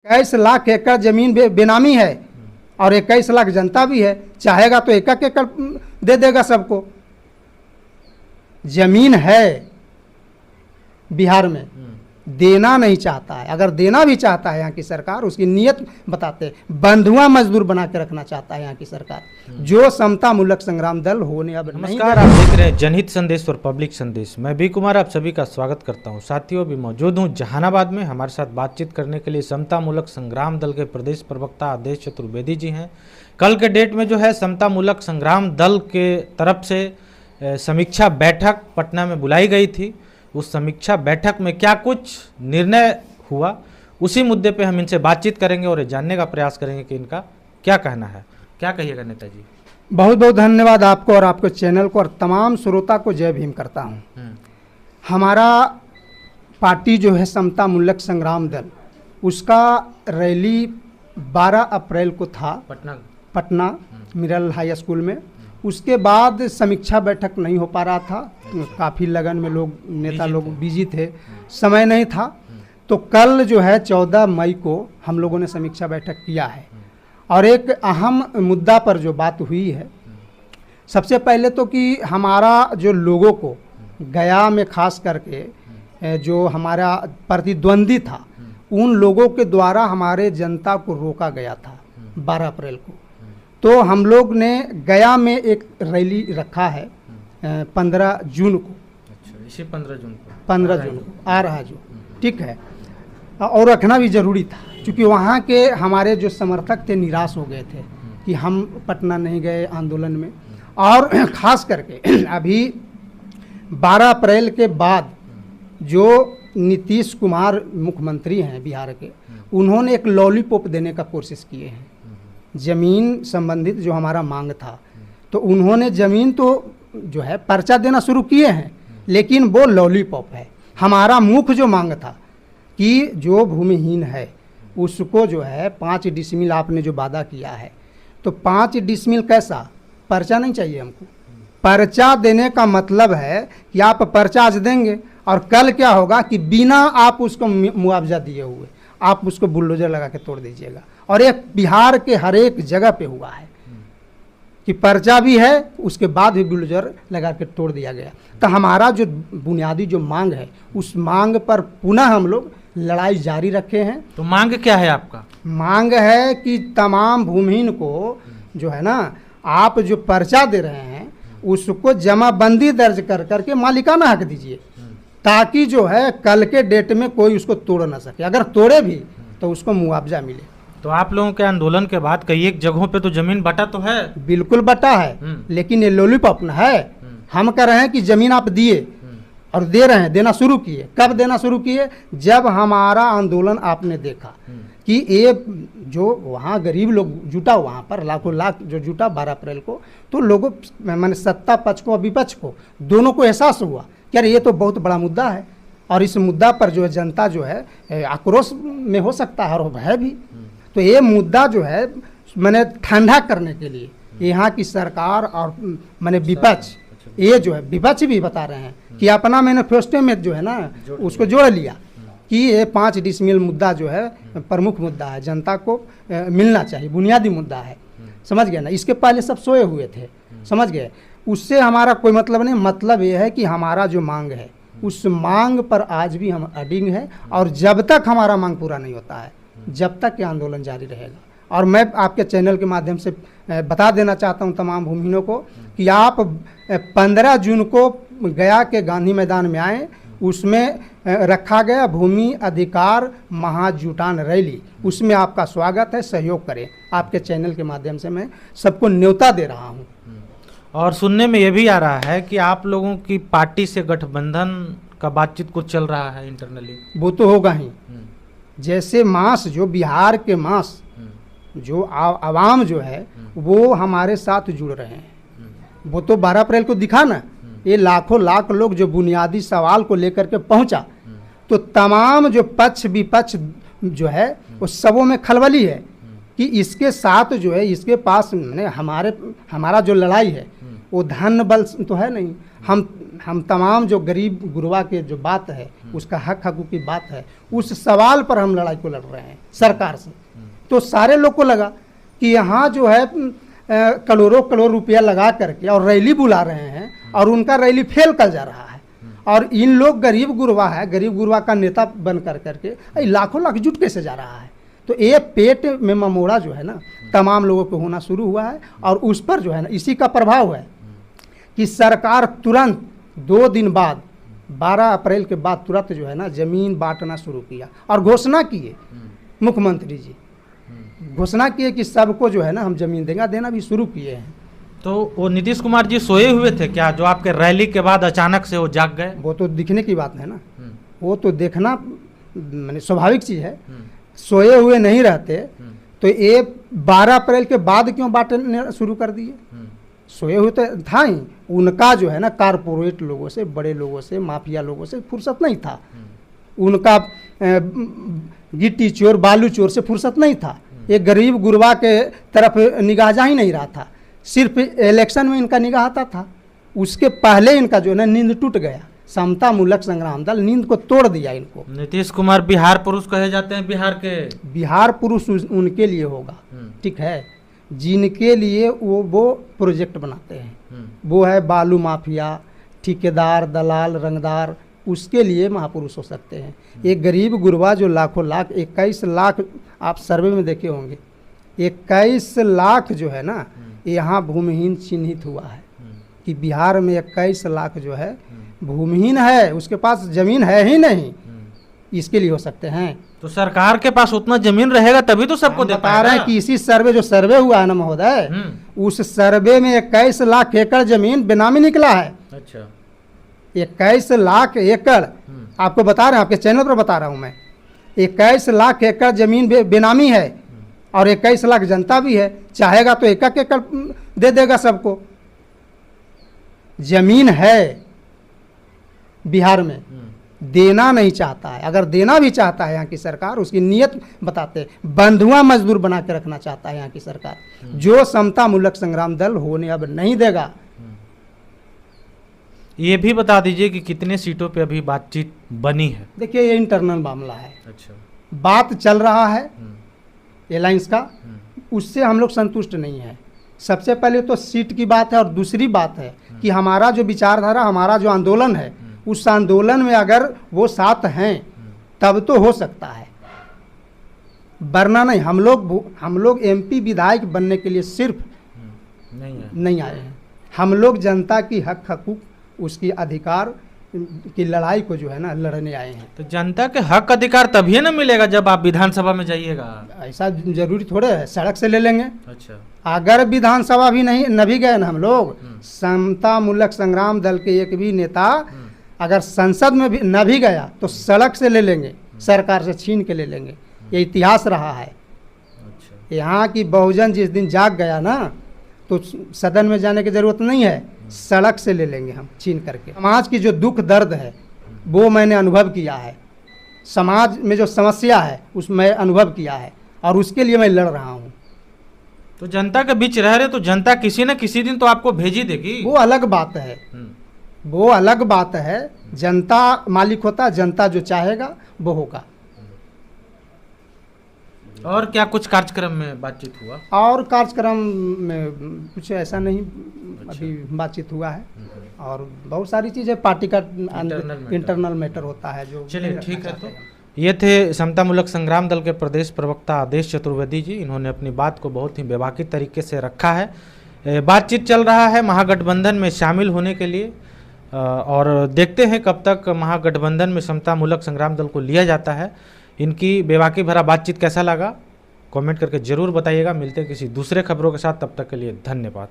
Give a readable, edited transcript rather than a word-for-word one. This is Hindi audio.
21 लाख एकड़ जमीन बेनामी है और 21 लाख जनता भी है। चाहेगा तो एक एकड़ दे देगा सबको। जमीन है बिहार में, देना नहीं चाहता है। अगर देना भी चाहता है यहाँ की सरकार, उसकी नीयत बताते, बंधुआ मजदूर बना के रखना चाहता है यहाँ की सरकार, जो समता मूलक संग्राम दल होने अब नहीं। नमस्कार, आप देख रहे हैं जनहित संदेश और पब्लिक संदेश। मैं बी कुमार आप सभी का स्वागत करता हूं। साथियों, भी मौजूद हूं जहानाबाद में। हमारे साथ बातचीत करने के लिए समता मूलक संग्राम दल के प्रदेश प्रवक्ता आदेश चतुर्वेदी जी हैं। कल के डेट में जो है समता मूलक संग्राम दल के तरफ से समीक्षा बैठक पटना में बुलाई गई थी। उस समीक्षा बैठक में क्या कुछ निर्णय हुआ, उसी मुद्दे पे हम इनसे बातचीत करेंगे और जानने का प्रयास करेंगे कि इनका क्या कहना है। क्या कहिएगा नेताजी? बहुत बहुत धन्यवाद आपको और आपके चैनल को और तमाम श्रोता को जय भीम करता हूँ। हमारा पार्टी जो है समता मूलक संग्राम दल, उसका रैली 12 अप्रैल को था पटना मिरल हाई स्कूल में। उसके बाद समीक्षा बैठक नहीं हो पा रहा था, काफ़ी लगन में लोग नेता लोग बिजी थे, समय नहीं था। तो कल जो है 14 मई को हम लोगों ने समीक्षा बैठक किया है और एक अहम मुद्दा पर जो बात हुई है, सबसे पहले तो कि हमारा जो लोगों को गया में खास करके जो हमारा प्रतिद्वंदी था, उन लोगों के द्वारा हमारे जनता को रोका गया था 12 अप्रैल को। तो हम लोग ने गया में एक रैली रखा है 15 जून को। अच्छा, इसी 15 जून को आ रहा जो, ठीक है। और रखना भी ज़रूरी था क्योंकि वहाँ के हमारे जो समर्थक थे निराश हो गए थे कि हम पटना नहीं गए आंदोलन में। और ख़ास करके अभी 12 अप्रैल के बाद जो नीतीश कुमार मुख्यमंत्री हैं बिहार के, उन्होंने एक लॉलीपॉप देने का कोशिश किए हैं ज़मीन संबंधित जो हमारा मांग था। तो उन्होंने ज़मीन तो जो है पर्चा देना शुरू किए हैं, लेकिन वो लॉलीपॉप है। हमारा मुख्य जो मांग था कि जो भूमिहीन है उसको जो है 5 डिसमिल आपने जो वादा किया है, तो 5 डिसमिल कैसा, पर्चा नहीं चाहिए हमको। पर्चा देने का मतलब है कि आप पर्चा आज देंगे और कल क्या होगा कि बिना आप उसको मुआवजा दिए हुए आप उसको बुलडोजर लगा के तोड़ दीजिएगा। और एक बिहार के हर एक जगह पे हुआ है कि पर्चा भी है, उसके बाद भी बुलडोजर लगा के तोड़ दिया गया। तो हमारा जो बुनियादी जो मांग है, उस मांग पर पुनः हम लोग लड़ाई जारी रखे हैं। तो मांग क्या है आपका? मांग है कि तमाम भूमिहीन को जो है ना, आप जो पर्चा दे रहे हैं उसको जमाबंदी दर्ज कर करके मालिकाना हक दीजिए, ताकि जो है कल के डेट में कोई उसको तोड़ ना सके। अगर तोड़े भी तो उसको मुआवजा मिले। तो आप लोगों के आंदोलन के बाद कई एक जगहों पे तो जमीन बटा तो है? बिल्कुल बटा है, लेकिन ये लॉलीपॉप न है। हम कह रहे हैं कि जमीन आप दिए और दे रहे हैं, देना शुरू किए। कब देना शुरू किए? जब हमारा आंदोलन आपने देखा कि ये जो वहाँ गरीब लोग जुटा, वहाँ पर लाखों लाख जो जुटा 12 अप्रैल को, तो लोगों मैंने सत्ता पक्ष को और विपक्ष को दोनों को एहसास हुआ कि यार ये तो बहुत बड़ा मुद्दा है और इस मुद्दा पर जो है जनता जो है आक्रोश में हो सकता है और है भी। तो ये मुद्दा जो है मैंने ठंडा करने के लिए यहाँ की सरकार और मैंने विपक्ष, ये जो है विपक्ष भी बता रहे हैं कि अपना मैनिफेस्टो में जो है ना उसको जोड़ लिया कि ये 5 डिसमिल मुद्दा जो है प्रमुख मुद्दा है, जनता को मिलना चाहिए, बुनियादी मुद्दा है। समझ गए ना? इसके पहले सब सोए हुए थे, समझ गए। उससे हमारा कोई मतलब नहीं। मतलब ये है कि हमारा जो मांग है उस मांग पर आज भी हम अडिग है और जब तक हमारा मांग पूरा नहीं होता है, जब तक ये आंदोलन जारी रहेगा। और मैं आपके चैनल के माध्यम से बता देना चाहता हूं तमाम भूमिहीनों को कि आप 15 जून को गया के गांधी मैदान में आएँ। उसमें रखा गया भूमि अधिकार महाजुटान रैली, उसमें आपका स्वागत है, सहयोग करें। आपके चैनल के माध्यम से मैं सबको न्योता दे रहा हूँ। और सुनने में ये भी आ रहा है कि आप लोगों की पार्टी से गठबंधन का बातचीत कुछ चल रहा है इंटरनली। वो तो होगा ही। जैसे मास जो बिहार के मास जो आवाम जो है वो हमारे साथ जुड़ रहे हैं, वो तो 12 अप्रैल को दिखा ना। ये लाखों लाख लोग जो बुनियादी सवाल को लेकर के पहुंचा, तो तमाम जो पक्ष विपक्ष जो है वो सबों में खलबली है कि इसके साथ जो है इसके पास हमारा जो लड़ाई है वो धन बल तो है नहीं। हम हम तमाम जो गरीब गुरबा के जो बात है, उसका हक हकूक़ की बात है, उस सवाल पर हम लड़ाई को लड़ रहे हैं सरकार से। तो सारे लोग को लगा कि यहाँ जो है करोड़ों करोड़ रुपया लगा करके और रैली बुला रहे हैं और उनका रैली फेल कर जा रहा है, और इन लोग गरीब गुरबा है, गरीब गुरबा का नेता बन कर करके लाखों लाख जुट कैसे जा रहा है। तो ये पेट में ममोड़ा जो है ना तमाम लोगों को होना शुरू हुआ है, और उस पर जो है ना इसी का प्रभाव है कि सरकार तुरंत 2 दिन बाद 12 अप्रैल के बाद तुरंत जो है ना ज़मीन बांटना शुरू किया और घोषणा किए, मुख्यमंत्री जी घोषणा किए कि सबको जो है ना हम ज़मीन देंगे, देना भी शुरू किए हैं। तो वो नीतीश कुमार जी सोए हुए थे क्या, जो आपके रैली के बाद अचानक से वो जाग गए? वो तो दिखने की बात है ना, वो तो देखना माने स्वाभाविक चीज़ है। सोए हुए नहीं रहते तो ये 12 अप्रैल के बाद क्यों बांटने शुरू कर दिए? सोए हुए तो था ही, उनका जो है ना कारपोरेट लोगों से, बड़े लोगों से, माफिया लोगों से फुर्सत नहीं था, उनका गिट्टी चोर बालू चोर से फुर्सत नहीं था, ये गरीब गुरबा के तरफ निगाह जा ही नहीं रहा था। सिर्फ इलेक्शन में इनका निगाह आता था, उसके पहले इनका जो है ना नींद टूट गया। समता मूलक संग्राम दल नींद को तोड़ दिया इनको। नीतीश कुमार बिहार पुरुष कहे जाते हैं, बिहार के बिहार पुरुष उनके लिए होगा, ठीक है, जिनके लिए वो प्रोजेक्ट बनाते हैं, वो है बालू माफिया, ठेकेदार, दलाल, रंगदार, उसके लिए महापुरुष हो सकते हैं। एक गरीब गुरबा जो लाखों लाख 21 लाख आप सर्वे में देखे होंगे, 21 लाख जो है ना यहाँ भूमिहीन चिन्हित हुआ है कि बिहार में 21 लाख जो है भूमिहीन है, उसके पास जमीन है ही नहीं, इसके लिए हो सकते हैं। तो सरकार के पास उतना जमीन रहेगा तभी तो सबको दे बता रहे हैं कि इसी सर्वे जो सर्वे हुआ है ना महोदय, उस सर्वे में 21 लाख एकड़ जमीन बेनामी निकला है। अच्छा, 21 लाख एकड़ आपको बता रहे हैं, आपके चैनल पर बता रहा हूँ मैं, 21 लाख एकड़ जमीन बेनामी है और 21 लाख जनता भी है, चाहेगा तो एक एकड़ दे देगा सबको। जमीन है बिहार में, देना नहीं चाहता है। अगर देना भी चाहता है यहाँ की सरकार, उसकी नीयत बताते, बंधुआ मजदूर बना के रखना चाहता है यहाँ की सरकार, जो समता मूलक संग्राम दल होने अब नहीं देगा। ये भी बता दीजिए कि कितने सीटों पे अभी बातचीत बनी है? देखिए ये इंटरनल मामला है। अच्छा, बात चल रहा है एलायंस का, उससे हम लोग संतुष्ट नहीं है। सबसे पहले तो सीट की बात है, और दूसरी बात है कि हमारा जो विचारधारा, हमारा जो आंदोलन है, उस आंदोलन में अगर वो साथ हैं तब तो हो सकता है, वरना नहीं। हम लोग एमपी विधायक बनने के लिए सिर्फ नहीं आए हैं, हम लोग जनता की हक हकूक, उसकी अधिकार की लड़ाई को जो है ना लड़ने आए हैं। तो जनता के हक अधिकार तभी ना मिलेगा जब आप विधानसभा में जाइएगा। ऐसा जरूरी थोड़े है, सड़क से ले लेंगे। अच्छा, अगर विधानसभा भी न भी गए ना हम लोग, समता मूलक संग्राम दल के एक भी नेता अगर संसद में भी न भी गया तो सड़क से ले लेंगे, सरकार से छीन के ले लेंगे। ये इतिहास रहा है। अच्छा, यहाँ की बहुजन जिस दिन जाग गया ना, तो सदन में जाने की ज़रूरत नहीं है, सड़क से ले लेंगे हम छीन करके। समाज की जो दुख दर्द है वो मैंने अनुभव किया है, समाज में जो समस्या है उसमें अनुभव किया है, और उसके लिए मैं लड़ रहा हूँ। तो जनता के बीच रह रहे तो जनता किसी न किसी दिन तो आपको भेज ही देगी। वो अलग बात है, वो अलग बात है। जनता मालिक होता, जनता जो चाहेगा वो होगा। और क्या कुछ कार्यक्रम में बातचीत हुआ? और कार्यक्रम में कुछ ऐसा नहीं अभी बातचीत हुआ है, और बहुत सारी चीज़ें पार्टी का इंटरनल मैटर होता है जो। चलिए ठीक है। तो ये थे समता मूलक संग्राम दल के प्रदेश प्रवक्ता आदेश चतुर्वेदी जी। इन्होंने अपनी बात को बहुत ही बेबाकी तरीके से रखा है। बातचीत चल रहा है महागठबंधन में शामिल होने के लिए, और देखते हैं कब तक महागठबंधन में समता मूलक संग्राम दल को लिया जाता है। इनकी बेबाकी भरा बातचीत कैसा लगा कमेंट करके ज़रूर बताइएगा। मिलते हैं किसी दूसरे खबरों के साथ, तब तक के लिए धन्यवाद।